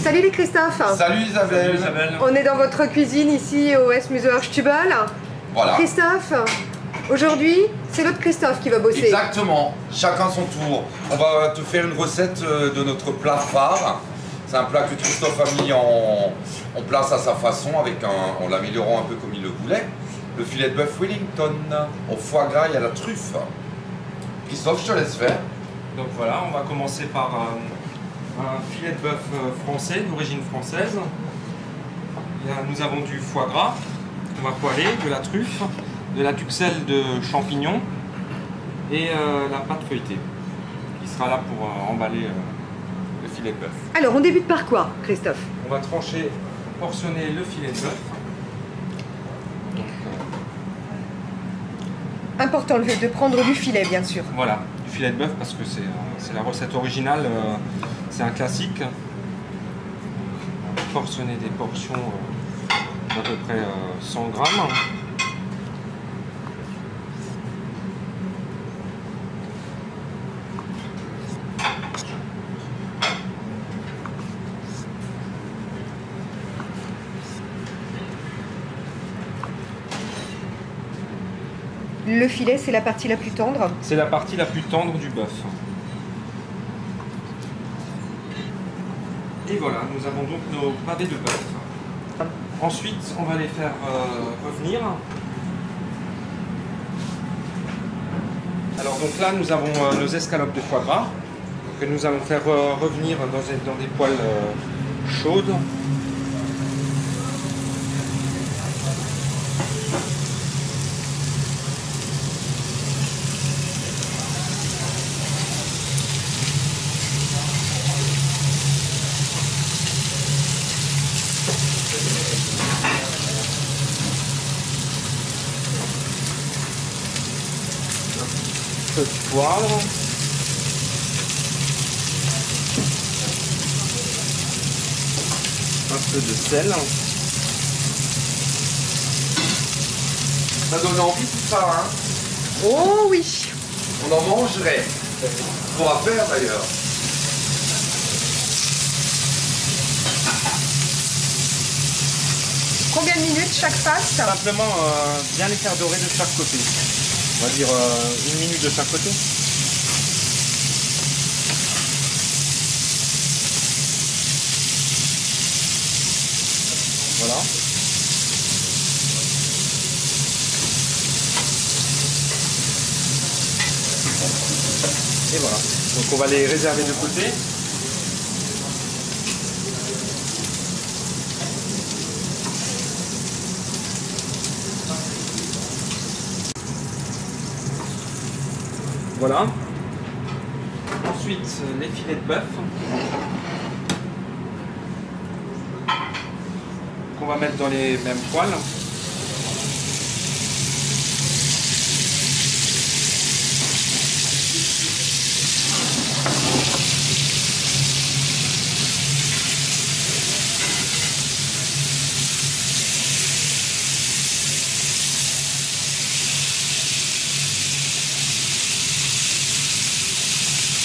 Salut les Christophe. Salut Isabelle. Salut Isabelle. On est dans votre cuisine ici au West Museumstubel. Voilà. Christophe, aujourd'hui, c'est l'autre Christophe qui va bosser. Exactement, chacun son tour. On va te faire une recette de notre plat phare. C'est un plat que Christophe a mis en place à sa façon, en l'améliorant un peu comme il le voulait. Le filet de bœuf Wellington au foie gras et à la truffe. Christophe, je te laisse faire. Donc voilà, on va commencer par un filet de bœuf français, d'origine française. Nous avons du foie gras qu'on va poêler, de la truffe, de la duxelle de champignons et la pâte feuilletée qui sera là pour emballer le filet de bœuf. Alors, on débute par quoi, Christophe? On va trancher, portionner le filet de bœuf. Important de prendre du filet, bien sûr. Voilà, du filet de bœuf parce que c'est la recette originale, c'est un classique. Portionner des portions d'à peu près 100 grammes. Le filet, c'est la partie la plus tendre. C'est la partie la plus tendre du bœuf. Et voilà, nous avons donc nos pavés de bœuf. Ensuite, on va les faire revenir. Alors donc là, nous avons nos escalopes de foie gras que nous allons faire revenir dans des poêles chaudes. Un peu de poivre, un peu de sel. Ça donne envie tout ça, hein? Oh oui! On en mangerait. On pourra faire d'ailleurs. Combien de minutes chaque face? Simplement bien les faire dorer de chaque côté. On va dire 1 minute de chaque côté. Voilà. Et voilà. Donc on va les réserver de côté. Voilà. Ensuite, les filets de bœuf qu'on va mettre dans les mêmes poêles.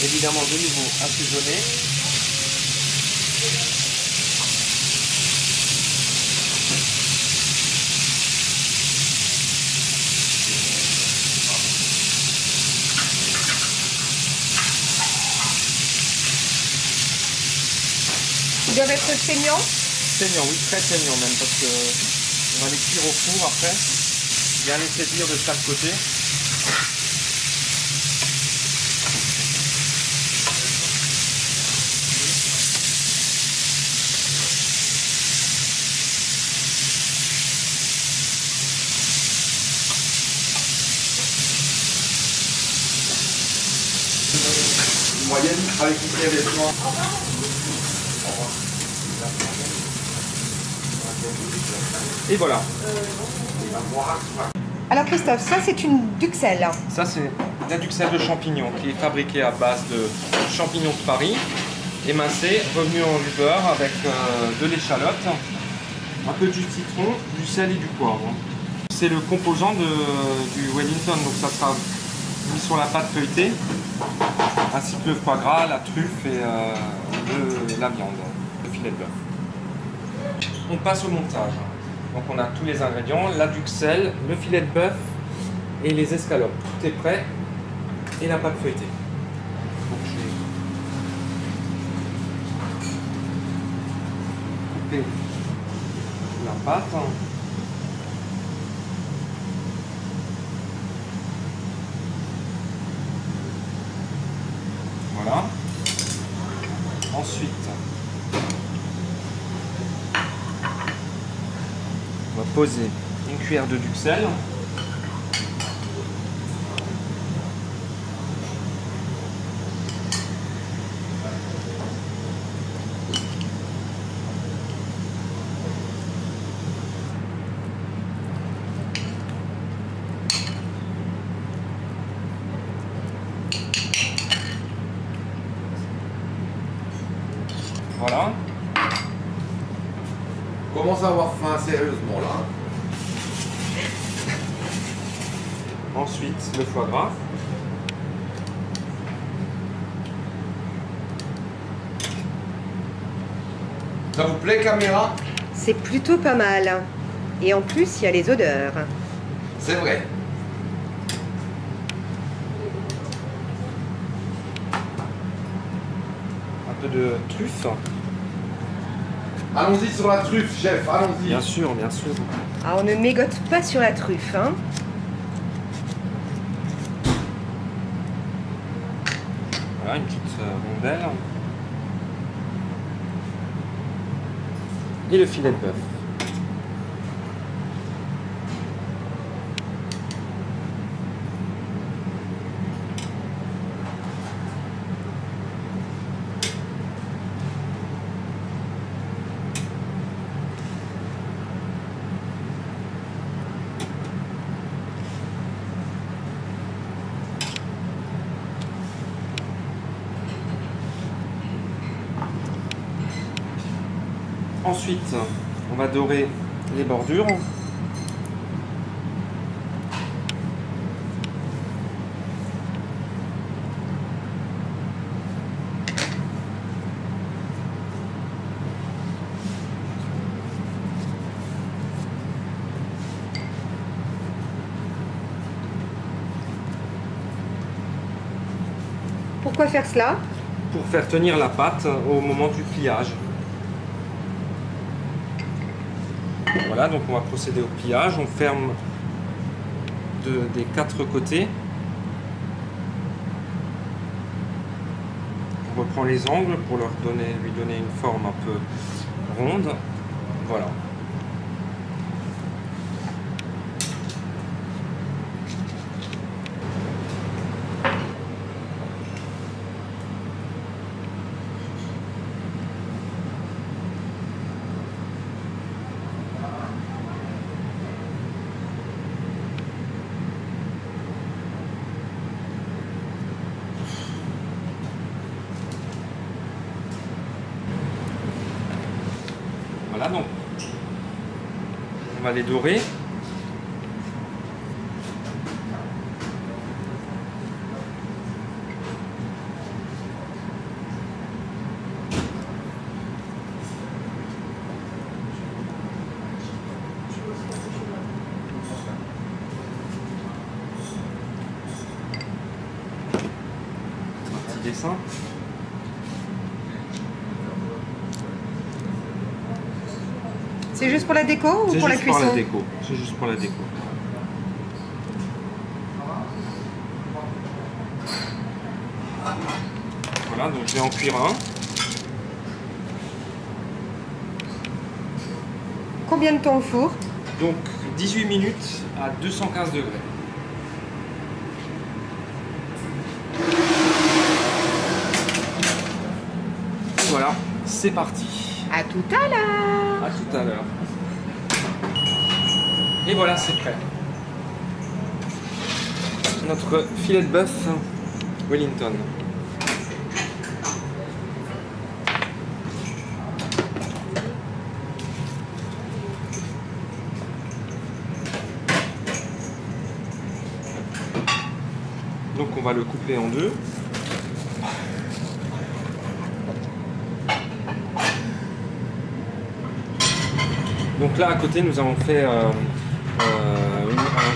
Évidemment de nouveau assaisonner. Ils doivent être saignants. Saignant, oui, très saignant même, parce que on va les cuire au four après. Bien les saisir de chaque côté. Moyenne avec une cuillère de noix. Et voilà. Alors Christophe, ça c'est une duxelle. Ça c'est la duxelle de champignons qui est fabriquée à base de champignons de Paris, émincés, revenus en beurre avec de l'échalote, un peu du citron, du sel et du poivre. C'est le composant du Wellington, donc ça sera mis sur la pâte feuilletée, ainsi que le foie gras, la truffe et la viande, le filet de bœuf. On passe au montage. Donc on a tous les ingrédients, la duxelle, le filet de bœuf et les escalopes. Tout est prêt et la pâte feuilletée. Donc je vais couper la pâte. Voilà. Ensuite, on va poser une cuillère de duxelle. Voilà. Commence à avoir faim sérieusement là. Ensuite, le foie gras. Ça vous plaît, caméra? C'est plutôt pas mal. Et en plus, il y a les odeurs. C'est vrai. Un peu de truffe. Allons-y sur la truffe, chef, allons-y. Bien sûr, bien sûr. Ah, on ne mégote pas sur la truffe, hein. Voilà, une petite rondelle. Et le filet de bœuf. Ensuite, on va dorer les bordures. Pourquoi faire cela? Pour faire tenir la pâte au moment du pliage. Voilà, donc on va procéder au pliage. On ferme des 4 côtés. On reprend les angles pour lui donner une forme un peu ronde. Voilà. Voilà, donc on va les dorer. Un petit dessin. C'est juste pour la déco ou pour la cuisson? C'est juste pour la déco. C'est juste pour la déco. Voilà, donc je vais en cuire un. Combien de temps au four? Donc 18 minutes à 215 degrés. Voilà, c'est parti. À tout à l'heure. À tout à l'heure. Et voilà, c'est prêt. Notre filet de bœuf Wellington. Donc on va le couper en deux. Donc là à côté nous avons fait un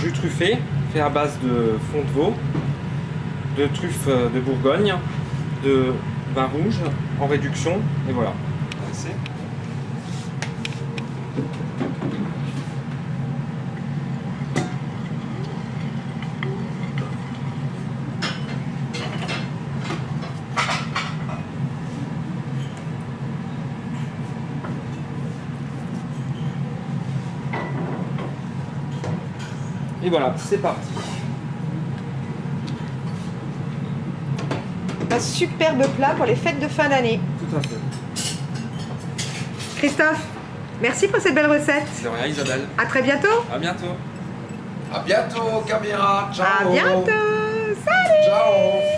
jus truffé fait à base de fond de veau, de truffes de Bourgogne, de vin rouge en réduction et voilà. Assez. Et voilà, c'est parti. Un superbe plat pour les fêtes de fin d'année. Tout à fait. Christophe, merci pour cette belle recette. De rien Isabelle. À très bientôt. À bientôt. À bientôt, caméra. Ciao. À bientôt. Salut. Ciao.